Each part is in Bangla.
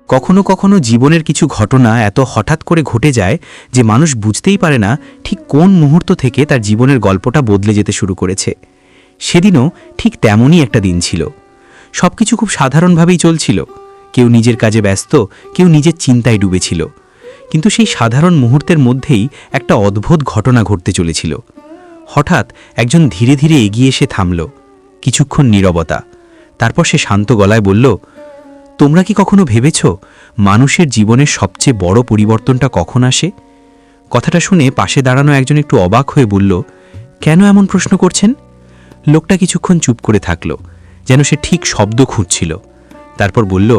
কখনো কখনো জীবনের কিছু ঘটনা এত হঠাৎ করে ঘটে যায় যে মানুষ বুঝতেই পারে না ঠিক কোন মুহূর্ত থেকে তার জীবনের গল্পটা বদলে যেতে শুরু করেছে। সেদিনও ঠিক তেমনই একটা দিন ছিল। সবকিছু খুব সাধারণভাবেই চলছিল। কেউ নিজের কাজে ব্যস্ত, কেউ নিজের চিন্তায় ডুবেছিল। কিন্তু সেই সাধারণ মুহূর্তের মধ্যেই একটা অদ্ভুত ঘটনা ঘটতে চলেছিল। হঠাৎ একজন ধীরে ধীরে এগিয়ে এসে থামল। কিছুক্ষণ নীরবতা। তারপর সে শান্ত গলায় বলল, তোমরা কি কখনো ভেবেছ মানুষের জীবনের সবচেয়ে বড় পরিবর্তনটা কখন আসে? কথাটা শুনে পাশে দাঁড়ানো একজন একটু অবাক হয়ে বলল, কেন এমন প্রশ্ন করছেন? লোকটা কিছুক্ষণ চুপ করে থাকল, যেন সে ঠিক শব্দ খুঁজছিল। তারপর বলল,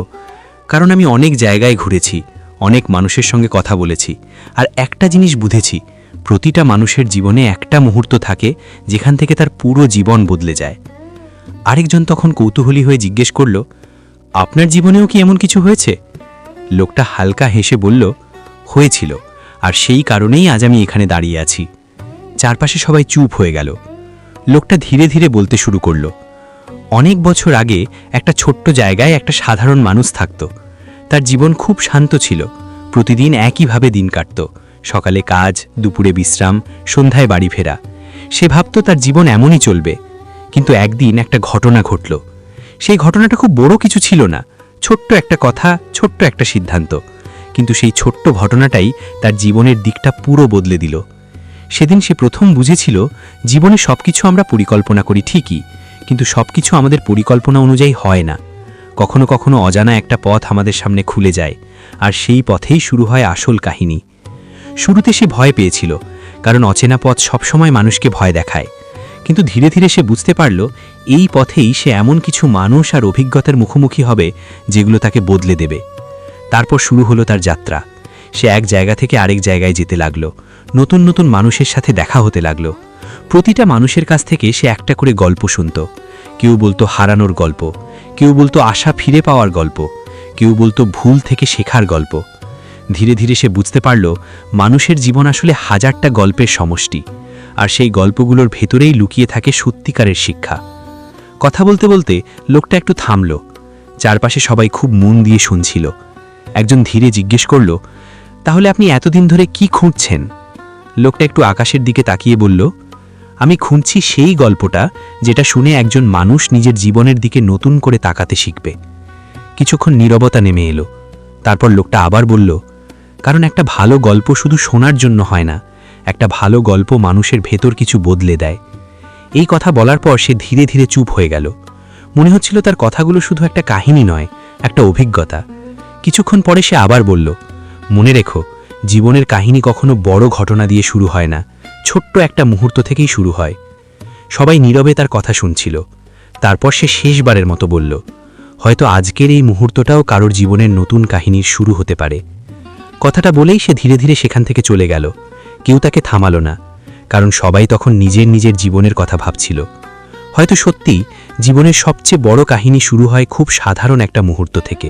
কারণ আমি অনেক জায়গায় ঘুরেছি, অনেক মানুষের সঙ্গে কথা বলেছি, আর একটা জিনিস বুঝেছি, প্রতিটা মানুষের জীবনে একটা মুহূর্ত থাকে যেখান থেকে তার পুরো জীবন বদলে যায়। আরেকজন তখন কৌতূহলী হয়ে জিজ্ঞেস করল, আপনার জীবনেও কি এমন কিছু হয়েছে? লোকটা হালকা হেসে বলল, হয়েছিল, আর সেই কারণেই আজ আমি এখানে দাঁড়িয়ে আছি। চারপাশে সবাই চুপ হয়ে গেল। লোকটা ধীরে ধীরে বলতে শুরু করল, অনেক বছর আগে একটা ছোট্ট জায়গায় একটা সাধারণ মানুষ থাকত। তার জীবন খুব শান্ত ছিল। প্রতিদিন একইভাবে দিন কাটত, সকালে কাজ, দুপুরে বিশ্রাম, সন্ধ্যায় বাড়ি ফেরা। সে ভাবত তার জীবন এমনই চলবে। কিন্তু একদিন একটা ঘটনা ঘটল। সেই ঘটনাটা খুব বড় কিছু ছিল না, ছোট্ট একটা কথা, ছোট্ট একটা সিদ্ধান্ত। কিন্তু সেই ছোট্ট ঘটনাটাই তার জীবনের দিকটা পুরো বদলে দিল। সেদিন সে প্রথম বুঝেছিল, জীবনে সবকিছু আমরা পরিকল্পনা করি ঠিকই, কিন্তু সবকিছু আমাদের পরিকল্পনা অনুযায়ী হয় না। কখনো কখনো অজানা একটা পথ আমাদের সামনে খুলে যায়, আর সেই পথেই শুরু হয় আসল কাহিনী। শুরুতে সে ভয় পেয়েছিল, কারণ অচেনা পথ সবসময় মানুষকে ভয় দেখায়। কিন্তু ধীরে ধীরে সে বুঝতে পারল, এই পথেই সে এমন কিছু মানুষ আর অভিজ্ঞতার মুখোমুখি হবে যেগুলো তাকে বদলে দেবে। তারপর শুরু হলো তার যাত্রা। সে এক জায়গা থেকে আরেক জায়গায় যেতে লাগল, নতুন নতুন মানুষের সাথে দেখা হতে লাগল। প্রতিটা মানুষের কাছ থেকে সে একটা করে গল্প শুনত। কেউ বলতো হারানোর গল্প, কেউ বলতো আশা ফিরে পাওয়ার গল্প, কেউ বলতো ভুল থেকে শেখার গল্প। ধীরে ধীরে সে বুঝতে পারল, মানুষের জীবন আসলে হাজারটা গল্পের সমষ্টি, আর সেই গল্পগুলোর ভেতরেই লুকিয়ে থাকে সত্যিকারের শিক্ষা। কথা বলতে বলতে লোকটা একটু থামল। চারপাশে সবাই খুব মন দিয়ে শুনছিল। একজন ধীরে জিজ্ঞেস করল, তাহলে আপনি এতদিন ধরে কি খুঁজছেন? লোকটা একটু আকাশের দিকে তাকিয়ে বলল, আমি খুঁজছি সেই গল্পটা যেটা শুনে একজন মানুষ নিজের জীবনের দিকে নতুন করে তাকাতে শিখবে। কিছুক্ষণ নীরবতা নেমে এলো। তারপর লোকটা আবার বলল, কারণ একটা ভালো গল্প শুধু শোনার জন্য হয় না, একটা ভালো গল্প মানুষের ভেতর কিছু বদলে দেয়। এই কথা বলার পর সে ধীরে ধীরে চুপ হয়ে গেল। মনে হচ্ছিল তার কথাগুলো শুধু একটা কাহিনী নয়, একটা অভিজ্ঞতা। কিছুক্ষণ পরে সে আবার বলল, মনে রেখো, জীবনের কাহিনী কখনো বড় ঘটনা দিয়ে শুরু হয় না, ছোট্ট একটা মুহূর্ত থেকেই শুরু হয়। সবাই নীরবে তার কথা শুনছিল। তারপর সে শেষবারের মতো বলল, হয়তো আজকের এই মুহূর্তটাও কারোর জীবনের নতুন কাহিনীর শুরু হতে পারে। কথাটা বলেই সে ধীরে ধীরে সেখান থেকে চলে গেল। কেউ তাকে থামালো না, কারণ সবাই তখন নিজের নিজের জীবনের কথা ভাবছিল। হয়তো সত্যি জীবনের সবচেয়ে বড় কাহিনী শুরু হয় খুব সাধারণ একটা মুহূর্ত থেকে।